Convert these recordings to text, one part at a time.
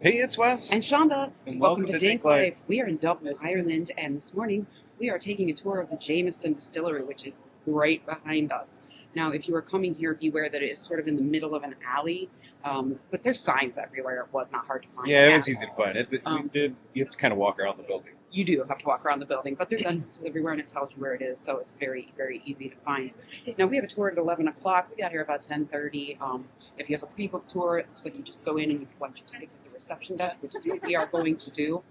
Hey, it's Wes. And Chanda, And welcome to DinkLife. DinkLife. We are in Dublin, Ireland, and this morning we are taking a tour of the Jameson Distillery, which is right behind us. Now, if you are coming here, beware that it is sort of in the middle of an alley, but there's signs everywhere. It was not hard to find. Yeah, it was easy to find. You have to kind of walk around the building. You do have to walk around the building, but there's entrances everywhere and it tells you where it is, so it's very, very easy to find. Now, we have a tour at 11 o'clock. We got here about 10:30. If you have a pre-booked tour, it looks like you just go in and you collect your tickets at the reception desk, which is what we are going to do.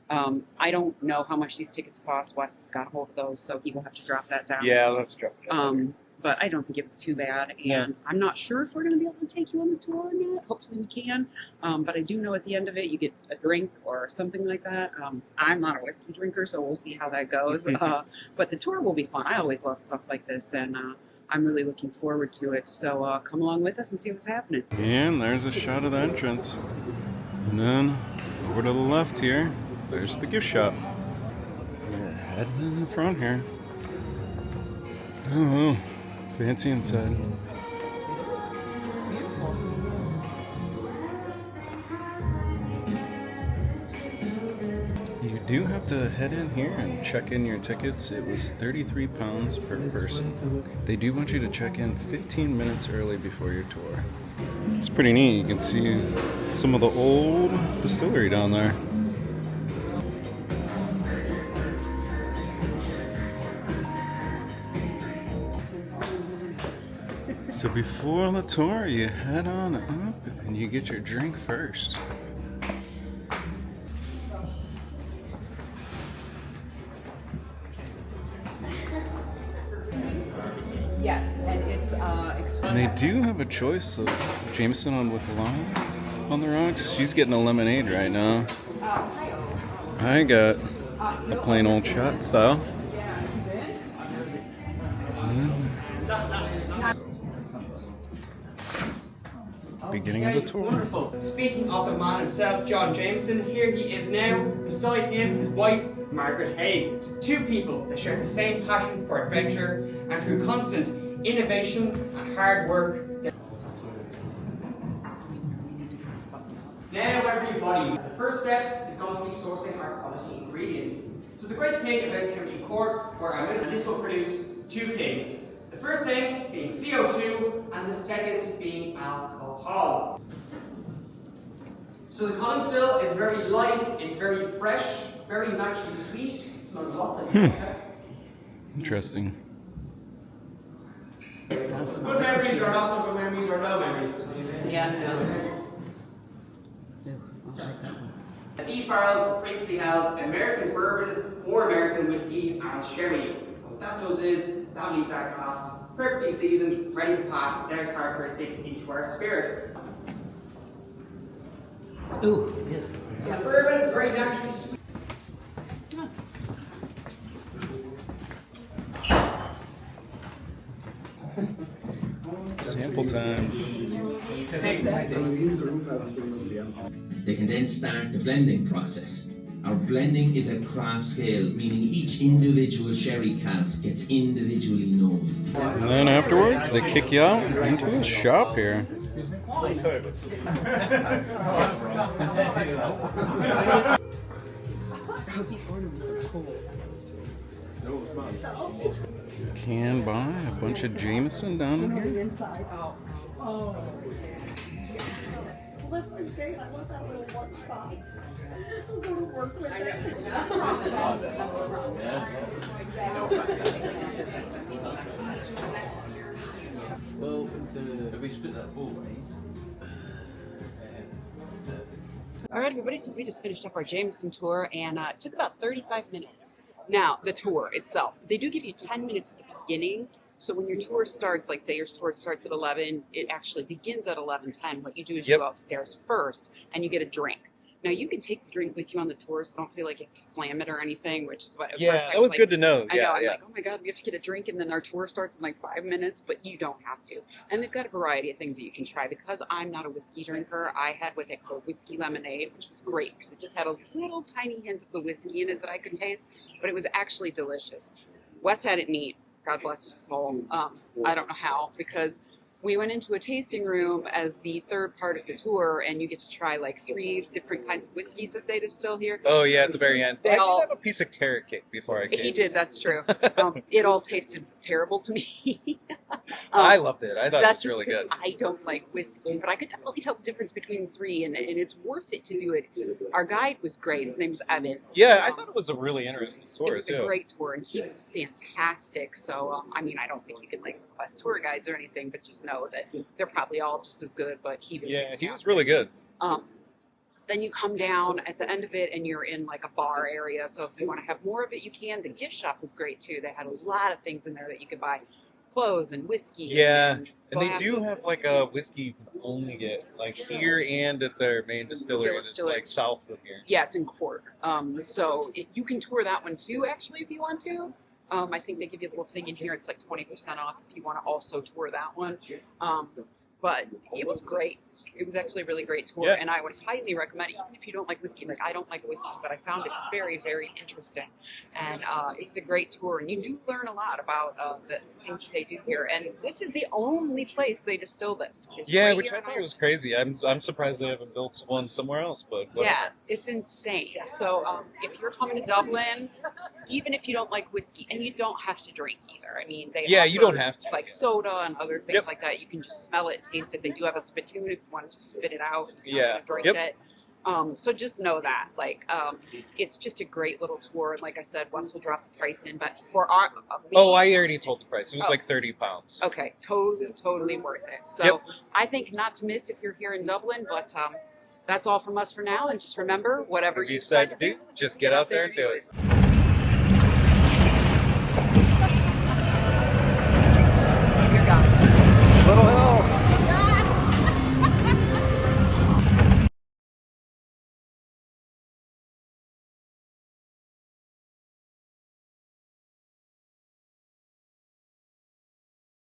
I don't know how much these tickets cost. Wes got a hold of those, so he will have to drop that down. Yeah, let's drop it down. But I don't think it was too bad, and I'm not sure if we're going to be able to take you on the tour or not. Hopefully we can, but I do know at the end of it you get a drink or something like that. I'm not a whiskey drinker, so we'll see how that goes. But the tour will be fun. I always love stuff like this, and I'm really looking forward to it. So come along with us and see what's happening. And there's a shot of the entrance. And then over to the left here, there's the gift shop. We're heading in the front here. Oh, fancy inside. You do have to head in here and check in your tickets. It was £33 per person. They do want you to check in 15 minutes early before your tour. It's pretty neat. You can see some of the old distillery down there. So before the tour, you head on up and you get your drink first. Yes, and it's And they do have a choice of Jameson on with lime on the rocks. She's getting a lemonade right now. I got a plain old shot style. Beginning of the tour. Wonderful. Speaking of the man himself, John Jameson, here he is now. Beside him, his wife, Margaret Haig. Two people that share the same passion for adventure, and through constant innovation and hard work. Now, everybody, the first step is going to be sourcing our quality ingredients. So the great thing about chemistry cork, where I'm in, this will produce two things. The first thing being CO2, and the second being alcohol. So the column still is very light, it's very fresh, very naturally sweet. It smells a lot like vodka. Interesting. Good memories or not so good memories or no memories for some of you. yeah. These barrels previously held American bourbon or American whiskey and sherry. What that does is that leaves our casks perfectly seasoned, ready to pass their characteristics into our spirit. Ooh, So the bourbon is very naturally sweet. Sample time. They can then start the blending process. Our blending is at craft scale, meaning each individual sherry cask gets individually nosed. And then afterwards, they kick you out into a shop here. Oh, these ornaments are cool. Can buy a bunch of Jameson down in here. Inside. Oh. Let's just say I want that little lunchbox. I'm going to work with it. Well, if we split that 4 ways. All right, everybody, so we just finished up our Jameson tour, and it took about 35 minutes. Now, the tour itself, they do give you 10 minutes at the beginning. So when your tour starts, like say your tour starts at 11, it actually begins at 11:10. What you do is you go upstairs first and you get a drink. Now you can take the drink with you on the tour, so don't feel like you have to slam it or anything, which is what at first I that was like, good to know. I know, I'm like, oh my God, we have to get a drink and then our tour starts in like 5 minutes, but you don't have to. And they've got a variety of things that you can try. Because I'm not a whiskey drinker, I had what they call whiskey lemonade, which was great because it just had a little tiny hint of the whiskey in it that I could taste, but it was actually delicious. Wes had it neat. God bless his soul. I don't know how, because We went into a tasting room as the third part of the tour, and you get to try like 3 different kinds of whiskeys that they distill here. Oh yeah, at the very end. They I all- did have a piece of carrot cake before I came. He did, that's true. It all tasted terrible to me. I loved it. I thought it That's was just really because good. I don't like whiskey, but I could definitely tell the difference between the 3, and it's worth it to do it. Our guide was great. His name was Evan. Yeah, I thought it was a really interesting It tour was too. a great tour, and he was fantastic. So, I mean, I don't think you can like request tour guides or anything, but just know that they're probably all just as good. But he was Yeah, fantastic. he was really good. Then you come down at the end of it, and you're in like a bar area. So if you want to have more of it, you can. The gift shop was great too. They had a lot of things in there that you could buy, clothes and whiskey. Yeah, and and they do glasses. have like a whiskey you can only get like here and at their main distillery. That's Distillery. like south of here. Yeah, it's in Cork. So you can tour that one too, actually, if you want to. I think they give you a little thing in here. It's like 20% off if you want to also tour that one. But it was great. It was actually a really great tour, Yeah. and I would highly recommend it, even if you don't like whiskey. Like, I don't like whiskey, but I found it very, very interesting. And it was a great tour, and you do learn a lot about the things that they do here. And this is the only place they distill this. is Yeah, right which here I in thought was crazy. I'm surprised they haven't built one somewhere else, but whatever. Yeah, it's insane. So if you're coming to Dublin, even if you don't like whiskey, and you don't have to drink either. I mean, they Yeah, you offer, don't have to. like soda and other things Yep. like that. You can just smell it, taste it. They do have a spittoon if you want to just spit it out. If you Yeah. want to drink Yep. it. So just know that, like, it's just a great little tour. And like I said, Wes will drop the price in. But for our, Oh, I already told the price. It was Oh. like £30. okay, totally worth it. So Yep. I think not to miss if you're here in Dublin. But that's all from us for now. And just remember, whatever Whatever you you decide decide to do, just get out there and do it.